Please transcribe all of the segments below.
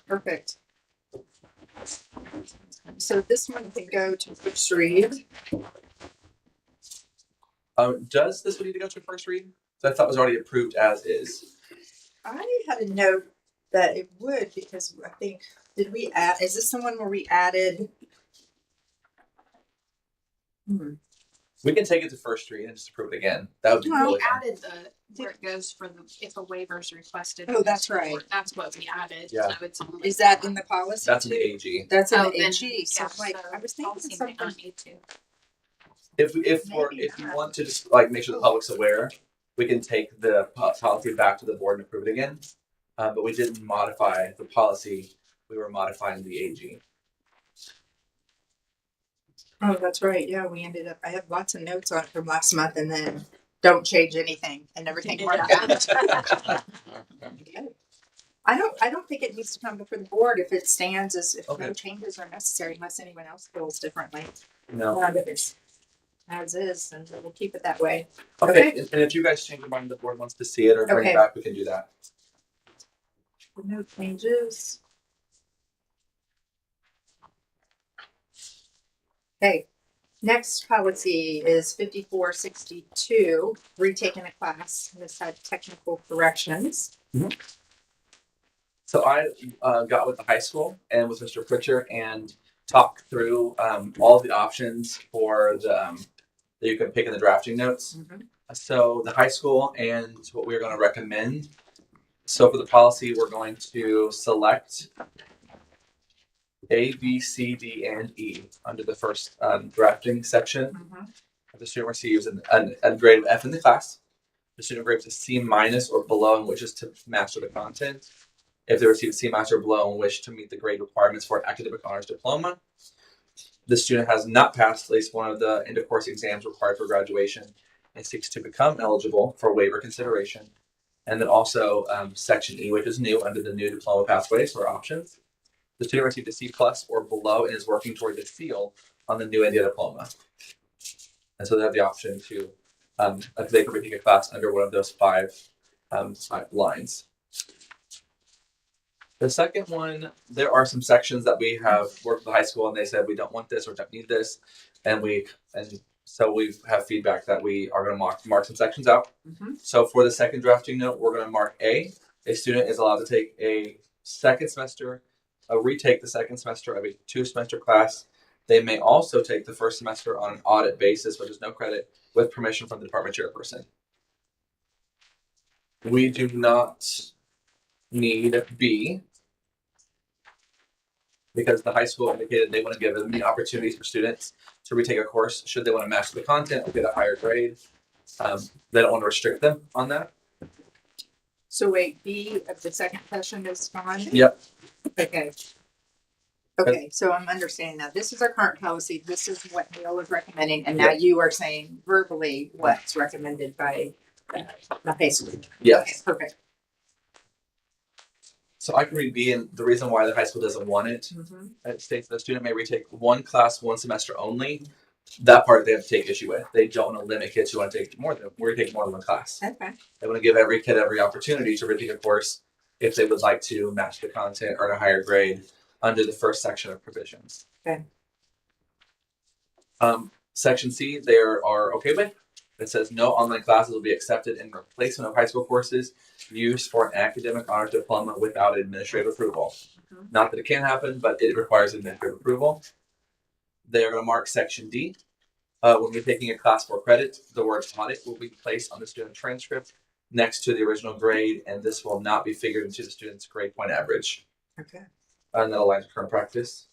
Perfect. So this one can go to first read. Does this one need to go to first read? So I thought it was already approved as is. I had a note that it would because I think, did we add, is this the one where we added? We can take it to first read and just approve it again. That would be No, really fun. Added where it goes for if a waiver is requested. Oh, that's right. That's what we added. Yeah. So it's only Is that in the policy? That's in too? the AG. That's in Oh, the then, AG. So yeah, like, I was thinking policy may something. not need to. If you want to just like make sure the public's aware, we can take the policy back to the board and approve it again. But we didn't modify the policy. We were modifying the AG. Oh, that's right. Yeah, we ended up, I have lots of notes on it from last month and then don't change anything and everything worked out. I don't think it needs to come before the board if it stands as if no changes are necessary unless anyone else feels differently. No. If it's as is, and we'll keep it that way. Okay. And if you guys change your mind, the board wants to see it or bring it back, we can do that. No changes. Okay. Next policy is 5462, retaking a class. This had technical corrections. So I got with the high school and with Mr. Pritchard and talked through all the options for the that you can pick in the drafting notes. So the high school and what we're going to recommend. So for the policy, we're going to select A, B, C, D, and E under the first drafting section. The student receives a grade of F in the class. The student grades a C- or below and wishes to master the content. If they receive a C- or below and wish to meet the grade requirements for an academic honors diploma, the student has not passed at least one of the end-of-course exams required for graduation and seeks to become eligible for waiver consideration. And then also Section E, which is new under the new diploma pathways or options. The student received a C+ or below and is working toward a seal on the new India diploma. And so they have the option to, they can retake a class under one of those five lines. The second one, there are some sections that we have worked with the high school and they said we don't want this or don't need this. And so we have feedback that we are going to mark some sections out. So for the second drafting note, we're going to mark A student is allowed to take retake the second semester of a 2-semester class. They may also take the first semester on an audit basis, which is no credit, with permission from the department chairperson. We do not need B because the high school indicated they want to give as many opportunities for students to retake a course should they want to master the content or get a higher grade. They don't want to restrict them on that. So wait, B of the second session is gone? Yep. Okay, so I'm understanding now. This is our current policy. This is what Neil is recommending, and now you are saying verbally what's recommended by the high school. Yes. Okay, perfect. So I can read B, and the reason why the high school doesn't want it, it states that the student may retake one class, one semester only. That part they have to take issue with. They don't want to limit kids who want to take more than one class. Okay. They want to give every kid every opportunity to retake a course if they would like to match the content or earn a higher grade under the first section of provisions. Okay. Section C, they are okay with. It says no online classes will be accepted in replacement of high school courses used for an academic honors diploma without administrative approval. Not that it can happen, but it requires administrative approval. They are going to mark Section D. When you're taking a class for credit, the word audit will be placed on the student transcript next to the original grade, and this will not be figured into the student's grade point average. Okay. And that aligns with current practice.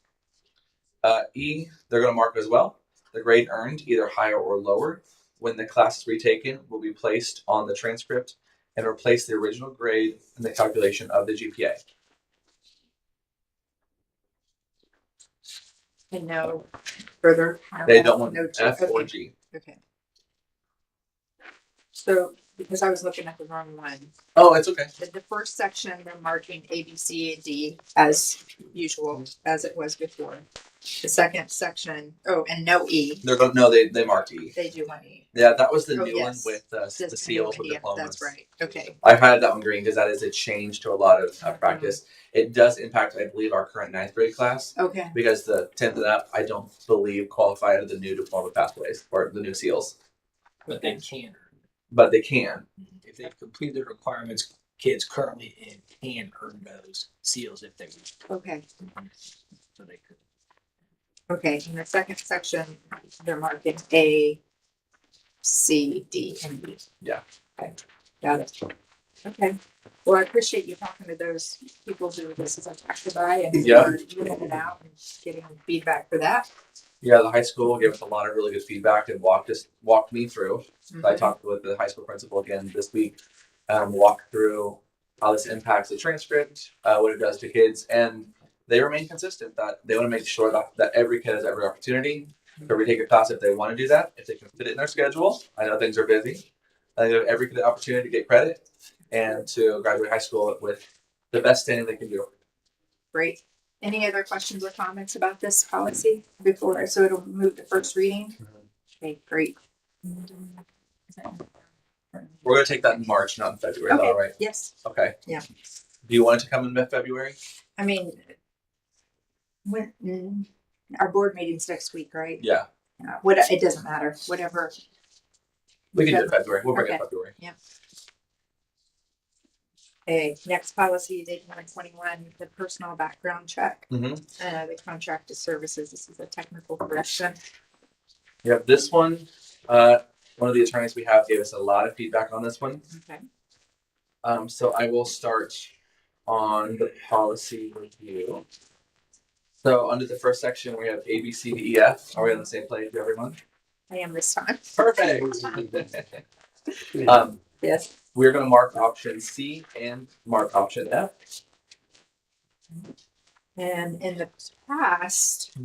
E, they're going to mark as well. The grade earned, either higher or lower, when the class is retaken, will be placed on the transcript and replace the original grade in the calculation of the GPA. And no further. They don't want F or G. Okay. So, because I was looking at the wrong one. Oh, it's okay. The first section, they're marking A, B, C, and D as usual, as it was before. The second section, and no E. They marked E. They do want E. Yeah, that was the Oh, new yes. one with the Just seals with Indiana, diplomas. that's right. Okay. I had that one green because that is a change to a lot of Mhm. practice. It does impact, I believe, our current 9th grade class Okay. because the 10th and up, I don't believe, qualify under the new diploma pathways or the new seals. But they can. But they can. If they've completed the requirements, kids currently can earn those seals if they wish. Okay. So they could. Okay. In the second section, they're marking A, C, D, and E. Yeah. Okay. Got it. Okay. Well, I appreciate you talking to those people who this is impacted by and Yeah. for getting it out and getting feedback for that. Yeah, the high school gave us a lot of really good feedback and walked me through. I Mhm. talked with the high school principal again this week, walked through how this impacts the transcript, what it does to kids, and they remain consistent that they want to make sure that every kid has every opportunity to retake a class if they want to do that, if they can fit it in their schedule. I know things are busy. I think they have every kid the opportunity to get credit and to graduate high school with the best standing they can do. Great. Any other questions or comments about this policy before, so it'll move to first reading? Okay, great. We're going to take that in March, not in February. Is that Okay, all right? yes. Okay. Yeah. Do you want it to come in February? I mean, our board meeting's next week, right? Yeah. It doesn't matter, whatever. We can do it February. We'll bring it Okay. February. Okay, next policy is 8121, the personal background check. Mm-hmm. The contracted services, this is a technical correction. Yep. This one, one of the attorneys we have gave us a lot of feedback on this one. Okay. So I will start on the policy review. So under the first section, we have A, B, C, D, E, F. Are we on the same page, everyone? I am this time. Perfect. Yes. We're going to mark option C and mark option F. And in the past,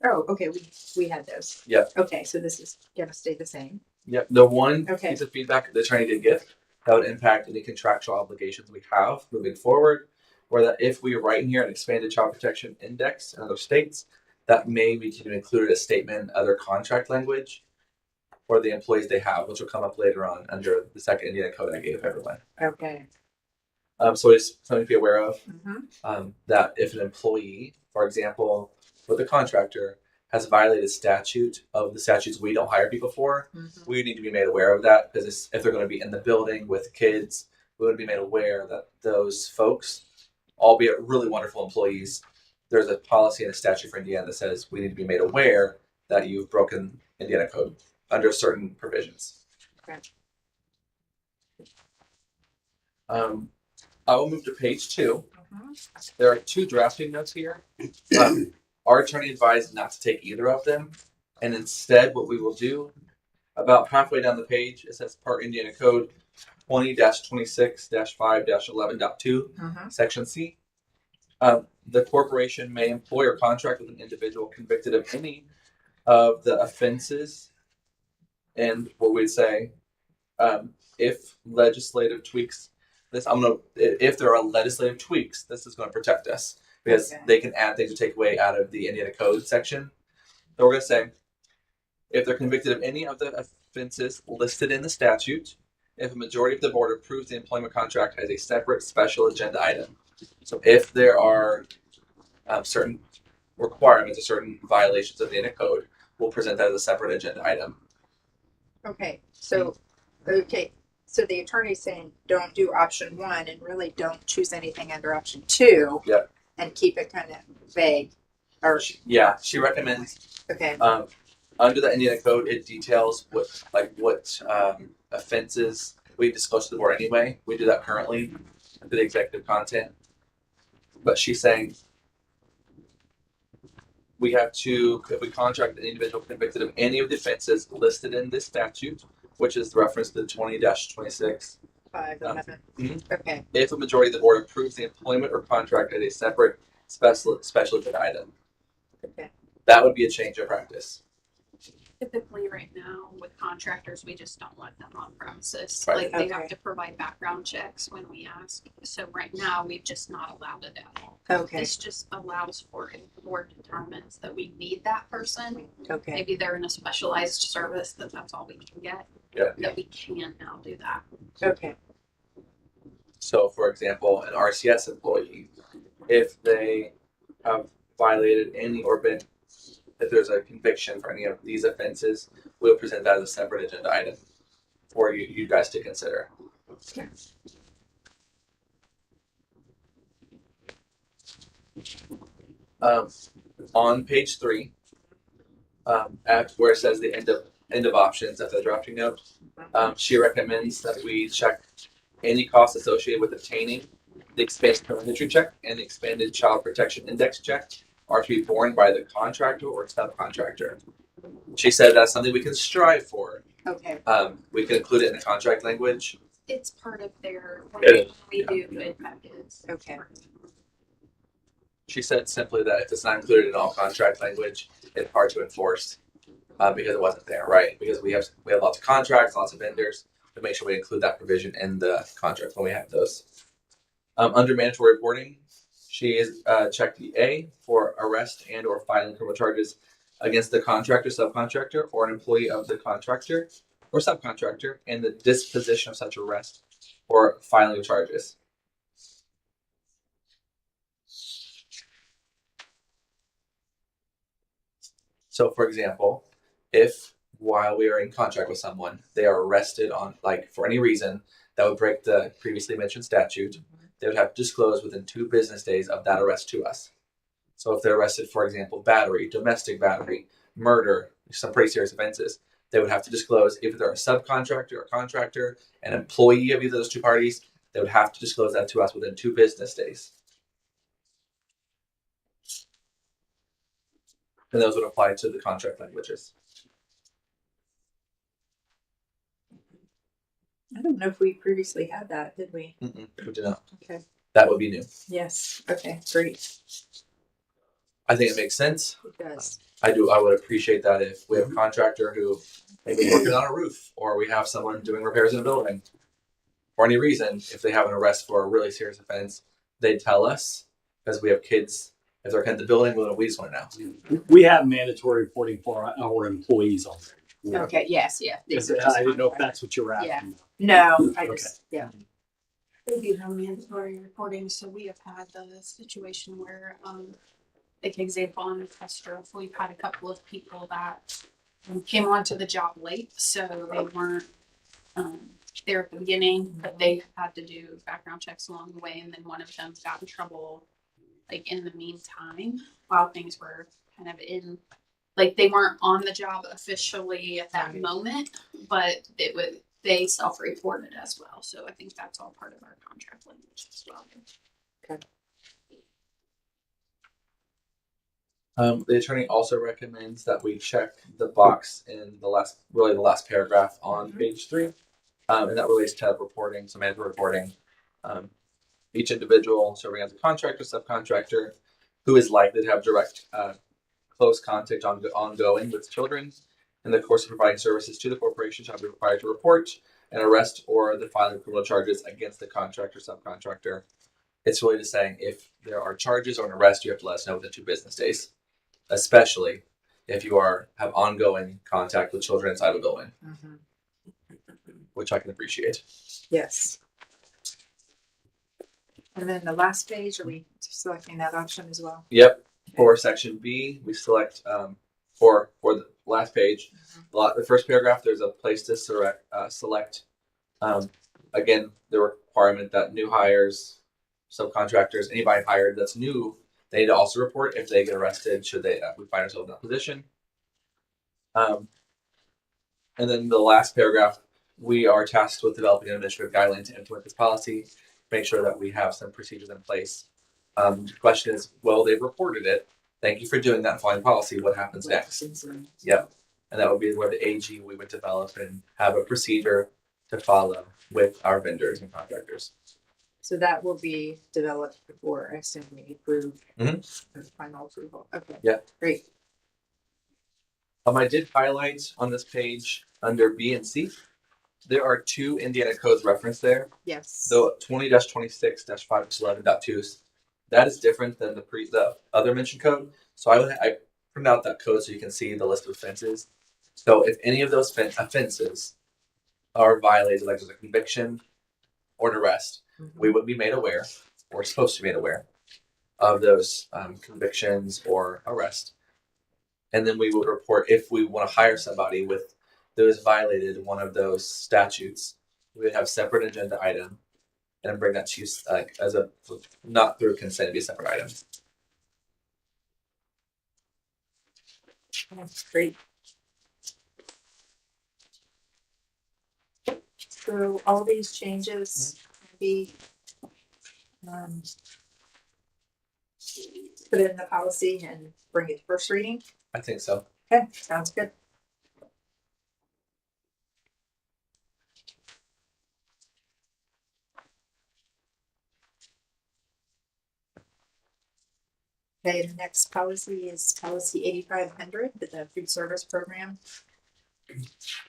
oh, okay, we had those. Yep. Okay, so this is gonna stay the same. Yep. The one Okay. piece of feedback the attorney did give that would impact any contractual obligations we have moving forward, or that if we write in here an expanded child protection index in other states, that may be to include a statement in other contract language for the employees they have, which will come up later on under the second Indiana code I gave everyone. Okay. So it's something to be aware of. Mm-hmm. That if an employee, for example, with a contractor, has violated of the statutes we don't hire people for, Mm-hmm. we need to be made aware of that, because if they're going to be in the building with kids, we would be made aware that those folks, albeit really wonderful employees, there's a policy and a statute for Indiana that says we need to be made aware that you've broken Indiana code under certain provisions. Okay. I will move to page 2. Mm-hmm. There are 2 drafting notes here. Our attorney advised not to take either of them, and instead what we will do, about halfway down the page, it says Part Indiana Code 20-26-5-11.2, Mm-hmm. Section C. The corporation may employ or contract with an individual convicted of any of the offenses, and what we'd say, if legislative tweaks, if there are legislative tweaks, this is going to protect us, because Okay. they can add things or take away out of the Indiana Code section. So we're going to say, if they're convicted of any of the offenses listed in the statute, if a majority of the board approves the employment contract as a separate special agenda item. So if there are certain requirements or certain violations of the Indiana Code, we'll present that as a separate agenda item. Okay. So the attorney's saying don't do option 1 and really don't choose anything under option 2. Yep. And keep it kind of vague. Or Yeah, she recommends okay. under the Indiana Code, it details what offenses we disclose to the board anyway. We do that currently for the executive content. But she's saying we have to, if we contract an individual convicted of any of the offenses listed in this statute, which is referenced to 20-26. 511. Mhm. Okay. If a majority of the board approves the employment or contract as a separate special agenda item, Okay. that would be a change of practice. Typically, right now with contractors, we just don't let them on premises. Right. Like they Okay. have to provide background checks when we ask. So right now, we've just not allowed it at all. Okay, This just allows for if the board determines that we need that person. okay, Maybe they're in a specialized service that's all we can get. Yeah. That we can now do that. okay, So, for example, an RCS employee, if they have violated any or been, if there's a conviction for any of these offenses, we'll present that as a separate agenda item for you guys to consider. On page 3, at where it says the end of options at the drafting note, she recommends that we check any costs associated with obtaining the expanded criminal history check and the expanded child protection index check are to be borne by the contractor or subcontractor. She said that's something we can strive for. okay, We can include it in the contract language. It's part of their, It is, we do bid packages. okay. She said simply that if it's not included in all contract language, it's hard to enforce because it wasn't there, right? Because we have lots of contracts, lots of vendors, to make sure we include that provision in the contract when we have those. Under mandatory reporting, she is checked the A for arrest and or filing criminal charges against the contractor, subcontractor, or an employee of the contractor or subcontractor, and the disposition of such arrest or filing of charges. So, for example, if while we are in contract with someone, they are arrested on for any reason that would break the previously mentioned statute, they would have to disclose within 2 business days of that arrest to us. So if they're arrested, for example, battery, domestic battery, murder, some pretty serious offenses, they would have to disclose if they're a subcontractor or contractor, an employee of either of those 2 parties, they would have to disclose that to us within 2 business days. And those would apply to the contract languages. I don't know if we previously had that, did we? We do not. Okay. That would be new. Yes, okay, great. I think it makes sense. It does. I would appreciate that if we have a contractor who maybe working on a roof, or we have someone doing repairs in a building. For any reason, if they have an arrest for a really serious offense, they tell us because we have kids. If they're in the building, we just want to know. We have mandatory reporting for our employees already. Okay, yes, yeah. these are just I didn't know if contract. that's what you were asking. Yeah. No, I Okay. just, yeah. They do have mandatory reporting, so we have had the situation where, like example on Tester, we've had a couple of people that came onto the job late, so they weren't there at the beginning, but they had to do background checks along the way, and then one of them got in trouble, like in the meantime, while things were kind of in, like they weren't on the job officially at that Right. moment, but they self-reported as well. So I think that's all part of our contract language as well. The attorney also recommends that we check the box in the last paragraph on page 3, and that relates to reporting, so mandatory reporting. Each individual serving as a contractor, subcontractor, who is likely to have direct, close contact ongoing with children in the course of providing services to the corporation shall be required to report an arrest or the filing of criminal charges against the contractor, subcontractor. It's really just saying if there are charges or an arrest, you have to let us know within 2 business days. Especially if you have ongoing contact with children inside a building, which I can appreciate. Yes. And then the last page, are we selecting that option as well? Yep. For section B, we select for the last page, the first paragraph. There's a place to select. Again, the requirement that new hires, subcontractors, anybody hired that's new, they need to also report if they get arrested. Should we find ourselves in that position? And then the last paragraph, we are tasked with developing an administrative guideline to implement this policy. Make sure that we have some procedures in place. The question is, well, they've reported it. Thank you for doing that and following policy. What happens next? Yep. And that would be where the AG we would develop and have a procedure to follow with our vendors and contractors. So that will be developed before I assume we approve Mhm. the final approval. Okay. Yeah. Great. I did highlight on this page under B and C. There are two Indiana codes referenced there. Yes. The 20-26-5-11.2, that is different than the other mentioned code. So I printed out that code so you can see the list of offenses. So if any of those offenses are violated, like there's a conviction or an arrest, we would be made aware, or supposed to be made aware, of those convictions or arrest. And then we would report if we want to hire somebody with those violated one of those statutes. We would have separate agenda item and bring that to you as a not through consent, be a separate item. That's great. So all these changes can be put in the policy and bring it to first reading. I think so. Okay, sounds good. Okay, the next policy is policy 8500, the food service program.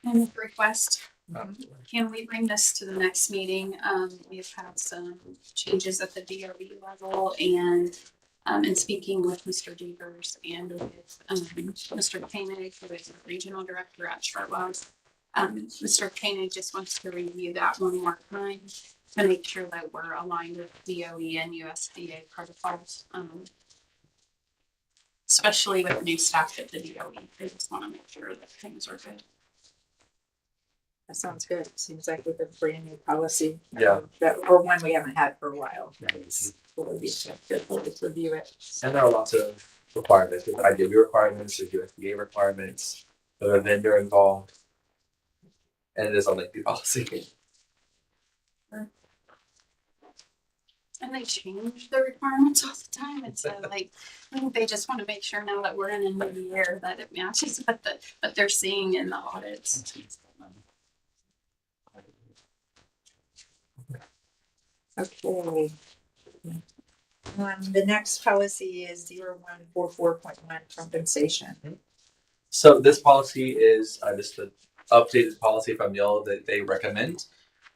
And request, can we bring this to the next meeting? We've had some changes at the DOE level and in speaking with Mr. Devers and with Mr. Koenig, who is the regional director at Chartwell. Mr. Koenig just wants to review that one more time to make sure that we're aligned with DOE and USDA protocols. Especially with new staff at the DOE, they just want to make sure that things are good. That sounds good. Seems like with a brand new policy. Yeah. Or one we haven't had for a while. We'll be good. We'll just review it. And there are lots of requirements. There's IDB requirements, there's USDA requirements, there's a vendor involved, and it is a lengthy policy. And they change the requirements all the time. It's like, I think they just want to make sure now that we're in a new year that it matches what they're seeing in the audits. Okay. The next policy is 0144.1 compensation. So this policy is just the updated policy from Neil that they recommend.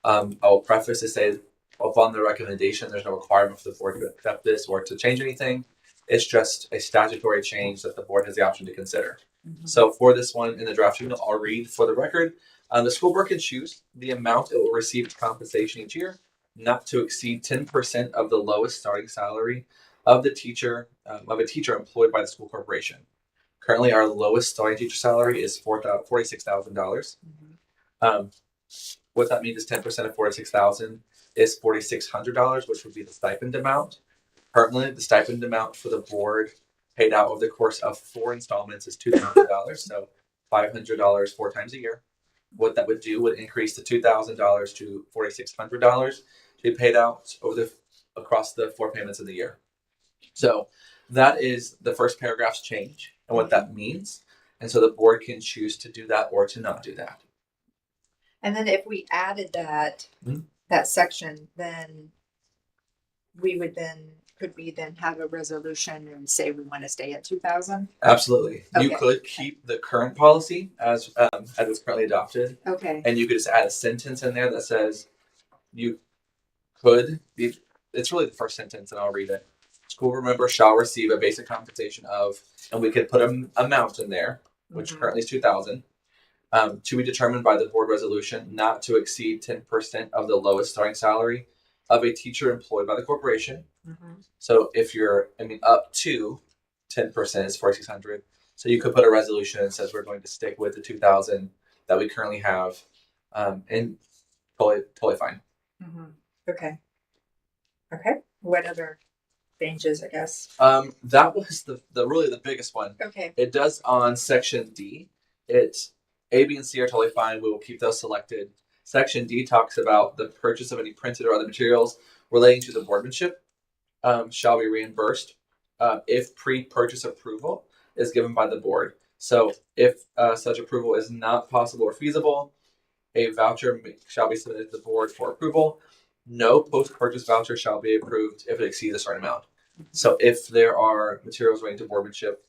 I will preface to say, upon the recommendation, there's no requirement for the board to accept this or to change anything. It's just a statutory change that the board has the option to consider. So for this one in the draft unit, I'll read for the record. The school board can choose the amount it will receive as compensation each year, not to exceed 10% of the lowest starting salary of a teacher employed by the school corporation. Currently, our lowest starting teacher salary is $46,000. What that means is 10% of $46,000 is $4,600, which would be the stipend amount. Currently, the stipend amount for the board paid out over the course of 4 installments is $2,000, so $500 4 times a year. What that would do would increase the $2,000 to $4,600 to be paid out across the 4 payments of the year. So that is the first paragraph's change and what that means. And so the board can choose to do that or to not do that. And then if we added that section, then could we then have a resolution and say we want to stay at 2,000? Absolutely. Okay. You could keep the current policy as it's currently adopted. Okay. And you could just add a sentence in there that says you could be, it's really the first sentence, and I'll read it. School board member shall receive a basic compensation of, and we could put an amount in there, which currently is 2,000, to be determined by the board resolution, not to exceed 10% of the lowest starting salary of a teacher employed by the corporation. So if you're, up to 10% is 4,600. So you could put a resolution that says we're going to stick with the 2,000 that we currently have, and totally fine. Okay. What other changes, I guess? That was the really the biggest one. Okay. It does on section D. It's A, B, and C are totally fine. We will keep those selected. Section D talks about the purchase of any printed or other materials relating to the boardmanship shall be reimbursed if pre-purchase approval is given by the board. So if such approval is not possible or feasible, a voucher shall be submitted to the board for approval. No post-purchase voucher shall be approved if it exceeds a certain amount. So if there are materials relating to boardmanship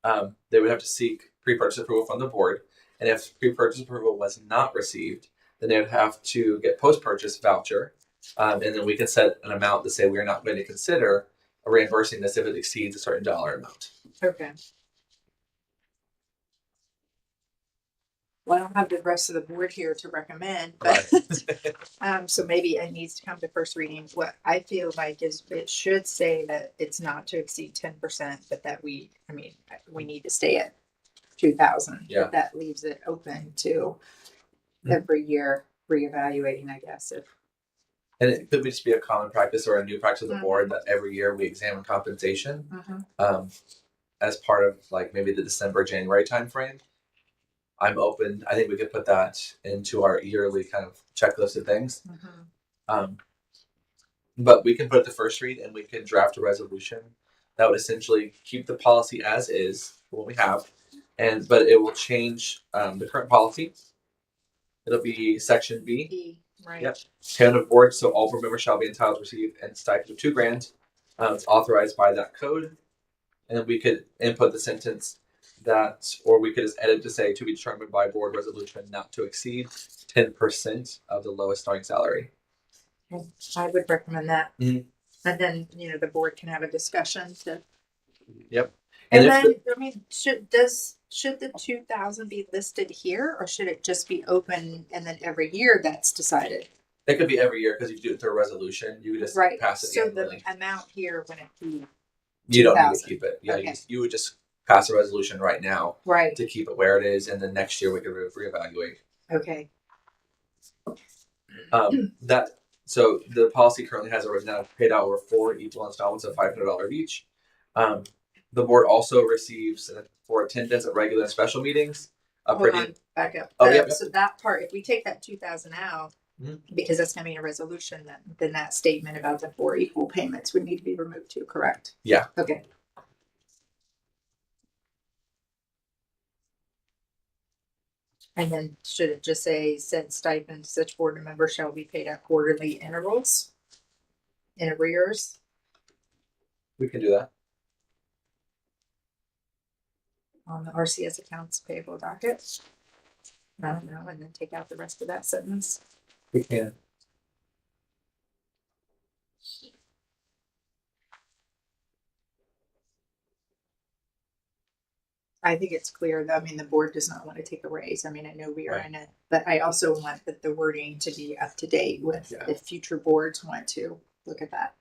they would have to seek pre-purchase approval from the board. And if pre-purchase approval was not received, then they would have to get post-purchase voucher. And then we can set an amount to say we are not going to consider reimbursing this if it exceeds a certain dollar amount. Okay. Well, I don't have the rest of the board here to recommend, but so maybe it needs to come to first reading. What I feel like is it should say that it's not to exceed 10%, but that we need to stay at 2,000. Yeah. But that leaves it open to every year reevaluating, I guess. And it could just be a common practice or a new practice of the board that every year we examine compensation as part of like maybe the December, January timeframe. I'm open. I think we could put that into our yearly kind of checklist of things. But we can put it to first read and we can draft a resolution that would essentially keep the policy as is, what we have, but it will change the current policy. It'll be section B. Right. Yep. Town of board, so all board members shall be entitled to receive a stipend of $2,000. It's authorized by that code. And then we could input the sentence or we could just edit to say to be determined by board resolution not to exceed 10% of the lowest starting salary. I would recommend that. Mhm. And then, the board can have a discussion to. Yep. And if then, should the 2,000 be listed here, or should it just be open and then every year that's decided? it could be every year because you do it through a resolution. You would just Right. pass it So annually. the amount here when it be You don't need 2,000. to keep it. Yeah, Okay. you would just pass a resolution right now right. to keep it where it is, and then next year we could reevaluate. Okay. So the policy currently has it now paid out over 4 equal installments of $500 each. The board also receives for attendance at regular and special meetings. Hold on, back up. Oh, yep. So that part, if we take that 2,000 out, because that's going to be a resolution, then that statement about the 4 equal payments would need to be removed too, correct? Yeah. Okay. And then should it just say said stipend to such board member shall be paid at quarterly intervals? In arrears? We can do that. On the RCS accounts payable docket? I don't know, and then take out the rest of that sentence. We can. I think it's clear that, the board does not want to take a raise. I know we are Right. in it, but I also want the wording to be up to date with if future boards want to look at that.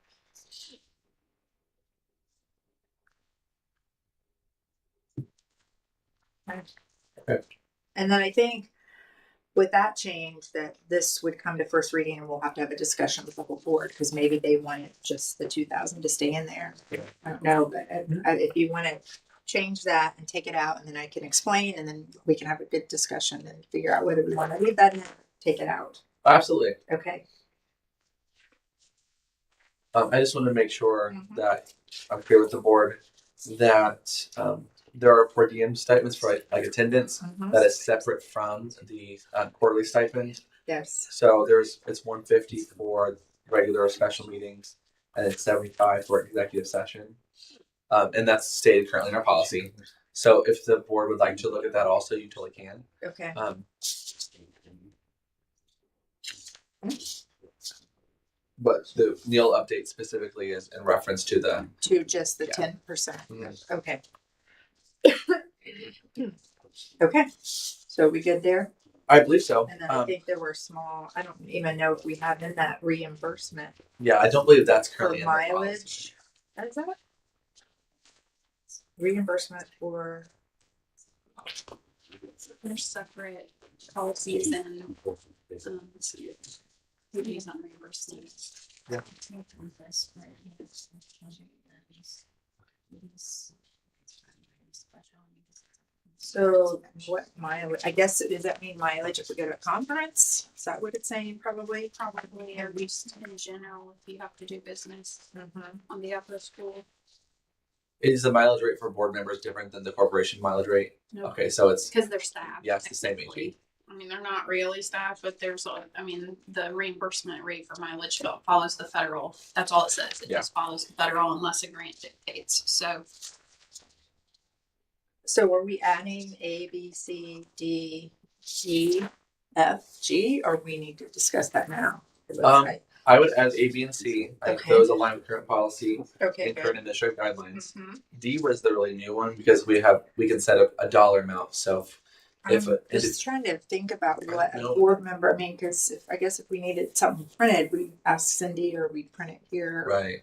Okay. And then I think with that change that this would come to first reading and we'll have to have a discussion with the whole board because maybe they wanted just the 2,000 to stay in there. Yeah. I don't know, but if you want to change that and take it out and then I can explain and then we can have a good discussion and figure out whether we want to leave that in, take it out. Absolutely. Okay. I just want to make sure that I'm clear with the board that there are per diem stipends for like attendance that is separate from the quarterly stipend. Yes. So it's $150 for regular or special meetings, and it's $75 for executive session, and that's stated currently in our policy. So if the board would like to look at that, also you totally can. Okay. But the Neil update specifically is in reference to the To just the 10%. Okay. Okay. So we good there? I believe so. And then I think there were small, I don't even know if we have in that reimbursement Yeah, I don't believe that's for currently in the policy. mileage. Is that? Reimbursement for, There's separate policies and duties on reimbursement. Yeah. so what mileage, I guess, does that mean mileage if we go to a conference? Is that what it's saying probably? Probably, at least in general, if you have to do business Mm-hmm. on the upper school. Is the mileage rate for board members different than the corporation mileage rate? No. Okay, so it's Because they're staff. Yeah, it's the same technically. AP. They're not really staff, but the reimbursement rate for mileage follows the federal. That's all it says. It Yeah. just follows the federal unless a grant dictates. So So are we adding A, B, C, D, E, F, G, or we need to discuss that now? It looks like. I would add A, B, and C. I think Okay. those align with current policy Okay, and good. current administrative guidelines. Mhm. D was the really new one because we can set up a dollar amount. So if I'm if just trying to think about I what a know. board member, I mean, because if we needed something printed, we ask Cindy or we print it here. right,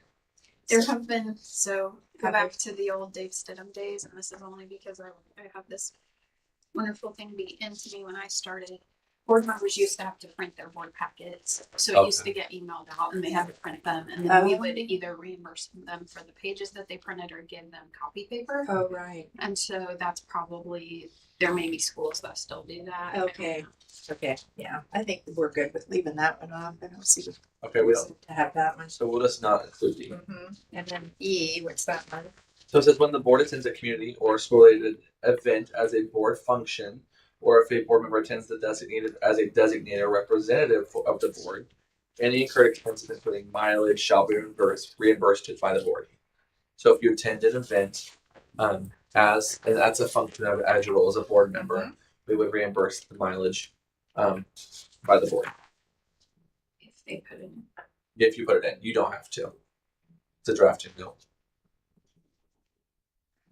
There have been, so go Have back to the old Dave Stidham days, and this is only because I have this wonderful thing be into me when I started. Board members used to have to print their board packets, so it used to get emailed out and they had to print them, and then we would either reimburse them for the pages that they printed or give them copy paper. Oh, right. And so that's probably, there may be schools that still do that. Okay. Okay. Yeah. I think we're good with leaving that one off. I don't see the okay, we reason don't. to have that one. So we'll just not include D. Mm-hmm. And then E, what's that one? So it says when the board attends a community or school-related event as a board function, or if a board member attends the designated as a designated representative of the board, any incurred expenses, including mileage, shall be reimbursed by the board. So if you attend an event, and that's a function of as your role as a board member, we would reimburse the mileage, by the board. If they put it in. If you put it in, you don't have to. It's a drafting note.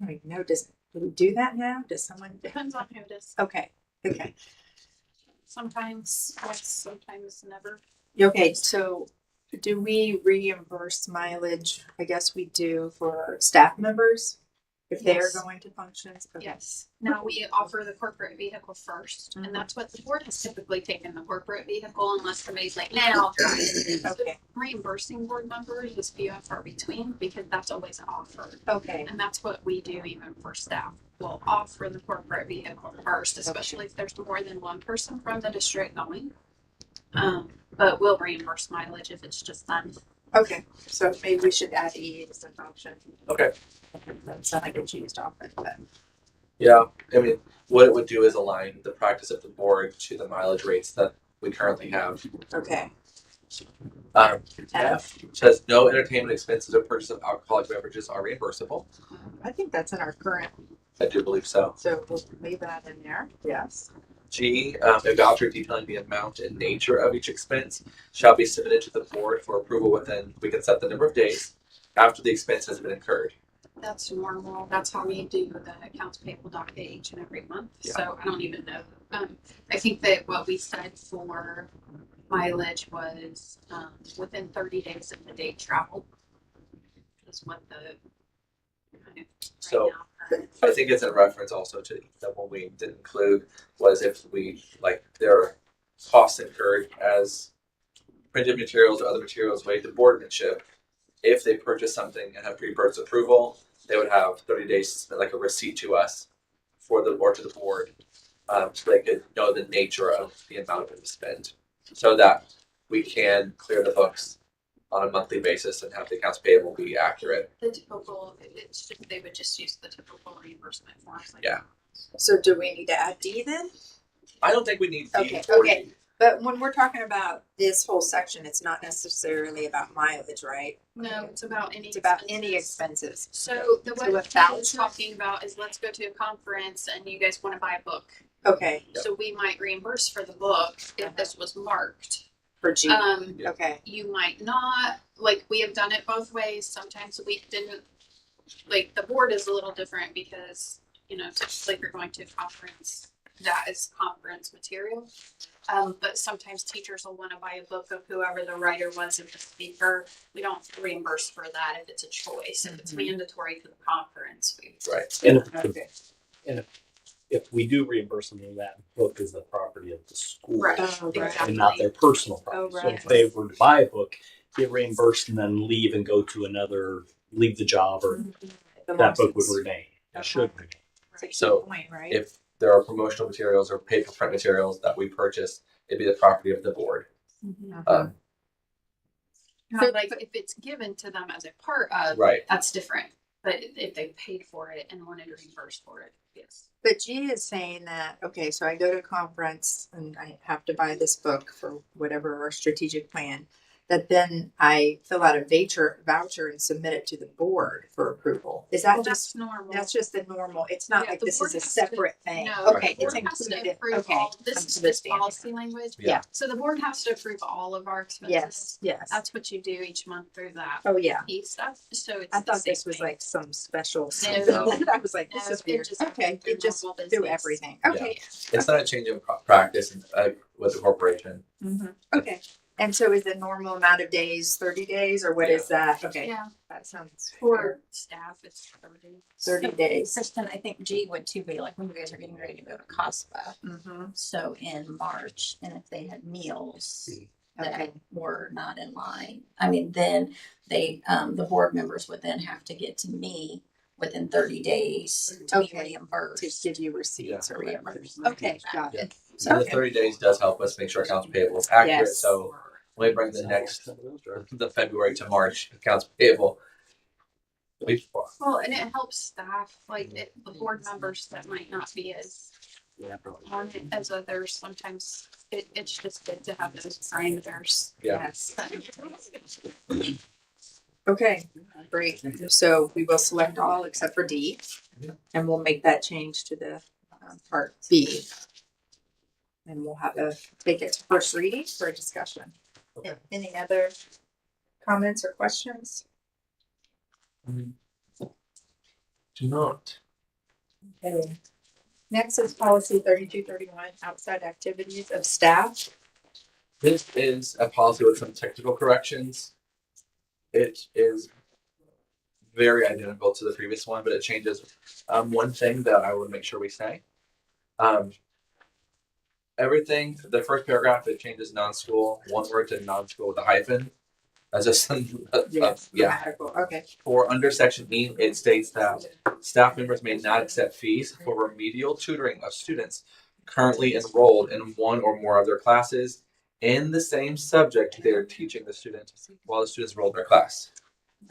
I don't even know. Do we do that now? Does someone? Depends on who it is. Okay. Okay. Sometimes yes, sometimes never. Okay. So do we reimburse mileage? I guess we do for staff members if they're Yes. going to functions. Okay. Yes. Now we offer the corporate vehicle 1st, Mhm. and that's what the board has typically taken, the corporate vehicle, unless somebody's like, nah, I'll drive. Okay. Reimbursing board members is few and far between because that's always offered. Okay. And that's what we do even for staff. We'll offer the corporate vehicle first, especially if there's more than one person from the district going. But we'll reimburse mileage if it's just them. Okay. So maybe we should add E as an option. Okay. That sounds like it's used often, but Yeah, I mean, what it would do is align the practice of the board to the mileage rates that we currently have. okay. F says no entertainment expenses or purchase of alcoholic beverages are reimbursable. I think that's in our current, I do believe so. so we'll leave that in there. Yes. G, a voucher detailing the amount and nature of each expense shall be submitted to the board for approval within, we can set the number of days after the expense has been incurred. That's normal. That's how we do the accounts payable docket each and every month. Yeah. So I don't even know. I think that what we said for mileage was within 30 days of the date travel is what the kind of So, right I think it's in reference also to that what we didn't include was if we, like, there are costs incurred as printed materials or other materials related to boardmanship. If they purchase something and have pre-purchase approval, they would have 30 days to submit like a receipt to us for the board to the board, so they could know the nature of the amount of it to spend, so that we can clear the books on a monthly basis and have the accounts payable be accurate. the typical. It's just, they would just use the typical reimbursement forms. Like Yeah. So do we need to add D then? I don't think we need D Okay, or okay. D. But when we're talking about this whole section, it's not necessarily about mileage, right? No, it's about any. It's about any expenses. expenses. So the So what a Ted is voucher? talking about is let's go to a conference and you guys want to buy a book. Okay, Yep. So we might reimburse for the book if this was marked. for G. Yeah. Okay, You might not. Like we have done it both ways. Sometimes we didn't. Like the board is a little different because typically you're going to a conference. That is conference material. But sometimes teachers will want to buy a book of whoever the writer was of the speaker. We don't reimburse for that if it's a choice. If it's Mhm. mandatory to the conference, we Right. And okay. if we do reimburse them, then that book is the property of the school. Right. Oh, right. Exactly. And not their personal property. Oh, So right. if they were to buy a book, get reimbursed and then leave and go to leave the job, or that book would remain. It should remain. That's a key So, point, right? If there are promotional materials or paper print materials that we purchase, it'd be the property of the board. Mhm. Now, like if it's given to them as a part of, Right. that's different. But if they paid for it and wanted to reimburse for it, yes. But G is saying that, okay, so I go to a conference and I have to buy this book for whatever our strategic plan. that then I fill out a voucher and submit it to the board for approval. Is that Well, just, that's normal. that's just the normal, it's not Yeah, like the this board is a has to- separate thing? No, Okay, the it's board has to included, approve okay. all, this I'm is just understanding. policy language. Yeah. So the board has to approve all of our expenses. Yes, yes. That's what you do each month through that Oh, yeah. fee stuff. So it's I the thought same this was thing. like some special No. something. I was like, this No, is it weird. just Okay, through it just normal through business. everything. Yeah. Okay. It's not a change in practice with the corporation. Mm-hmm. Okay. And so is the normal amount of days 30 days or what is that? Okay. Yeah, That sounds for staff, it's 30. 30 days. Kristen, I think G would too be like when you guys are getting ready to go to COSPA. Mm-hmm. So in March, and if they had meals that Okay. were not in line, I mean, then they, the board members would then have to get to me within 30 days to be Okay. To reimbursed. give you receipts or whatever. Reimbursed. Okay, got it. So the Okay. 30 days does help us make sure accounts payable is accurate. Yes. So when we bring the February to March accounts payable, Well, and it helps staff, like the board members that might not be as on it as others. Sometimes it's just good to have those parameters. yeah. Yes. Okay, great. So we will select all except for D, and we'll make that change to the part B. And we'll have a take it to first reading for a discussion. Okay. Any other comments or questions? Do not. Okay. Next is policy 3231, outside activities of staff. This is a policy with some technical corrections. It is very identical to the previous one, but it changes one thing that I would make sure we say. Everything, the first paragraph, it changes non-school, one word to non-school with a hyphen. That's just yeah. Grammatical. Okay. For under section E, it states that staff members may not accept fees for remedial tutoring of students currently enrolled in one or more of their classes in the same subject they are teaching the student while the student's enrolled in their class.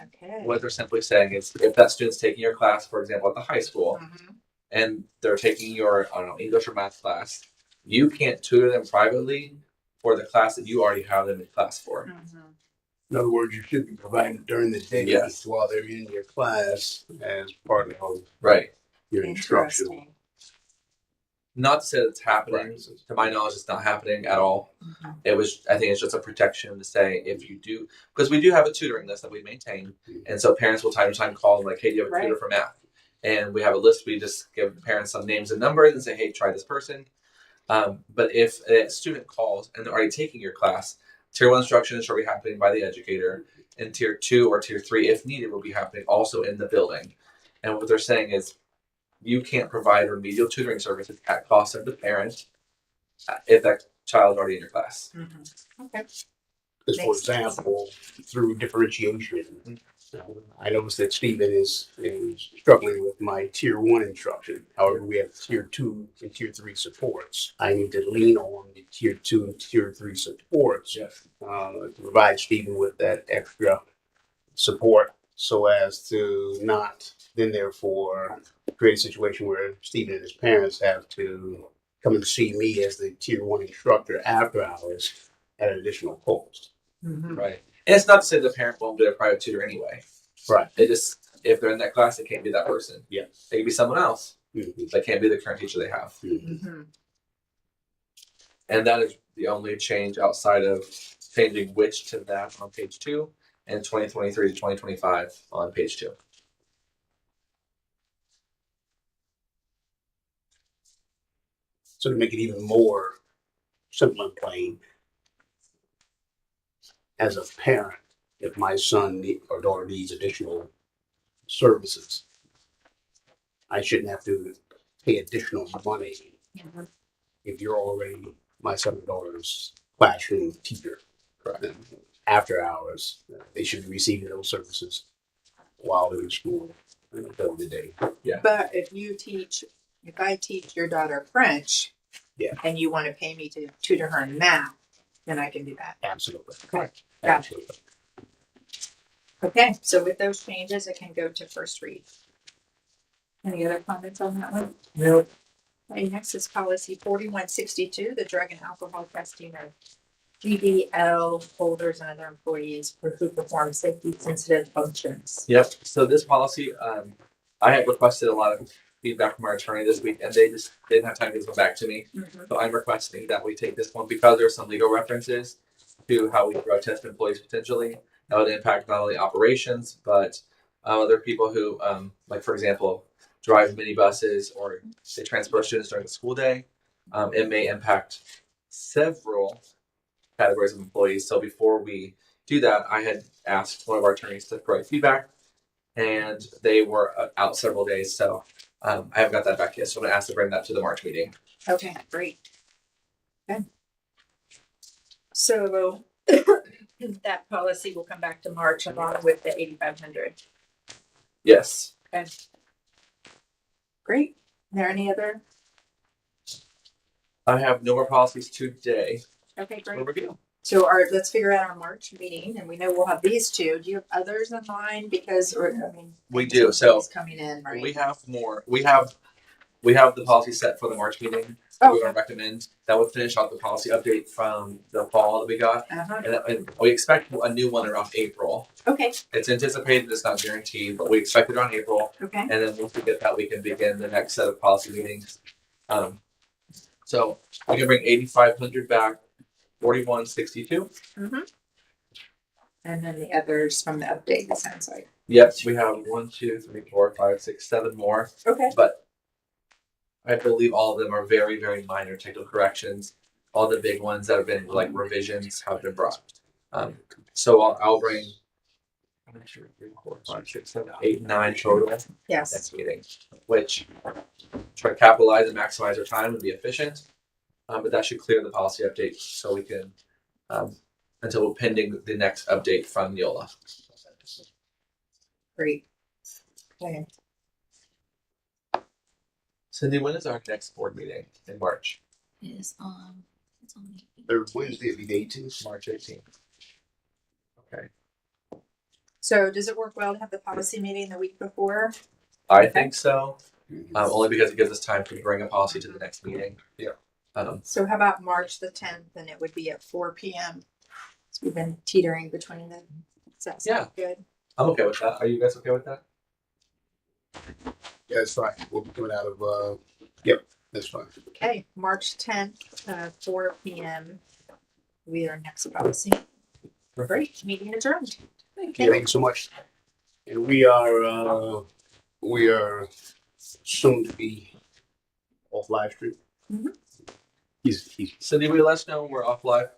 Okay. What they're simply saying is if that student's taking your class, for example, at the high school, Mhm. and they're taking your, I don't know, English or math class, you can't tutor them privately for the class that you already have them in class for. Mhm. In other words, you should be providing during the day Yes. while they're in your class as part of Right. your instructional. Interesting. Not to say that it's happening. practices. To my knowledge, it's not happening at all. Mhm. I think it's just a protection to say if you do, because we do have a tutoring list that we maintain. And so parents will time to time call and like, hey, do you have a tutor for math? And we have a list. We just give parents some names and numbers and say, hey, try this person. But if a student calls and they're already taking your class, tier 1 instruction shall be happening by the educator, and tier 2 or tier 3, if needed, will be happening also in the building. And what they're saying is you can't provide remedial tutoring services at cost of the parent if that child's already in your class. Mhm. Okay. As for Makes sense. example, through differentiation, I noticed that Stephen is struggling with my tier 1 instruction. However, we have tier 2 and tier 3 supports. I need to lean on the tier 2 and tier 3 supports Yes. to provide Stephen with that extra support so as to not then therefore create a situation where Stephen and his parents have to come and see me as the tier 1 instructor after hours at an additional cost. Mhm. Right. And it's not to say the parent won't get a private tutor anyway. Right. It just, if they're in that class, it can't be that person. Yeah. It can be someone else. Mhm. That can't be the current teacher they have. Mhm. And that is the only change outside of changing which to that on page 2 and 2023 to 2025 on page 2. So to make it even more simple and plain, as a parent, if my son or daughter needs additional services, I shouldn't have to pay additional money if you're already my son or daughter's classroom teacher. Correct. After hours, they should be receiving those services while they're in school during the day. But if I teach your daughter French, Yeah. and you want to pay me to tutor her in math, then I can do that. Absolutely. Correct. Absolutely. Okay, so with those changes, it can go to first read. Any other comments on that one? No. Okay, next is policy 4162, the drug and alcohol testing of GDL holders and other employees who perform safety sensitive functions. Yep. So this policy, I had requested a lot of feedback from our attorney this week, and they just didn't have time to come back to me. Mhm. So I'm requesting that we take this one because there's some legal references to how we drug test employees potentially. That would impact not only operations, but other people who, like for example, drive minibuses or they transport students during the school day. It may impact several categories of employees. So before we do that, I had asked one of our attorneys to provide feedback, and they were out several days. So I haven't got that back yet. So I'm going to ask to bring that to the March meeting. Okay, great. Good. So that policy will come back to March along with the 8,500. Yes. Okay. Great. Are there any other? I have no more policies today. Okay, great. What review? So let's figure out our March meeting, and we know we'll have these two. Do you have others in mind? Because, We do. So things coming in, right? we have more. We have the policy set for the March meeting. We're Oh, going to recommend that would finish off the policy update from the fall that we got. uh-huh. And we expect a new one around April. Okay, It's anticipated, it's not guaranteed, but we expect it around April. okay. And then once we get that, we can begin the next set of policy meetings. So we can bring 8,500 back, 4162. Mm-hmm. And then the others from the update, it sounds like. Yep, we have 1, 2, 3, 4, 5, 6, 7 more. Okay. But I believe all of them are very, very minor technical corrections. All the big ones that have been like revisions have been brought. So I'll bring 1, 2, 3, 4, 5, 6, 7, 8, 9 total Yes. next meeting, which try to capitalize and maximize our time and be efficient. But that should clear the policy update so we can until we're pending the next update from Neola. Great. Okay. Cindy, when is our next board meeting in March? It's on the Third Wednesday of the 18th. March 18th. Okay. So does it work well to have the policy meeting the week before? I think so. Only because it gives us time to bring a policy to the next meeting. Yeah. So how about March the 10th, and it would be at 4 p.m. So we've been teetering between them. Does that sound good? I'm okay with that. Are you guys okay with that? Yeah, that's fine. We'll be coming out of, yep, that's fine. Okay, March 10th, 4 p.m. will be our next policy. Great, meeting adjourned. Thank Thank you so much. And we are soon to be off live stream. He's Cindy, will you let us know when we're off live?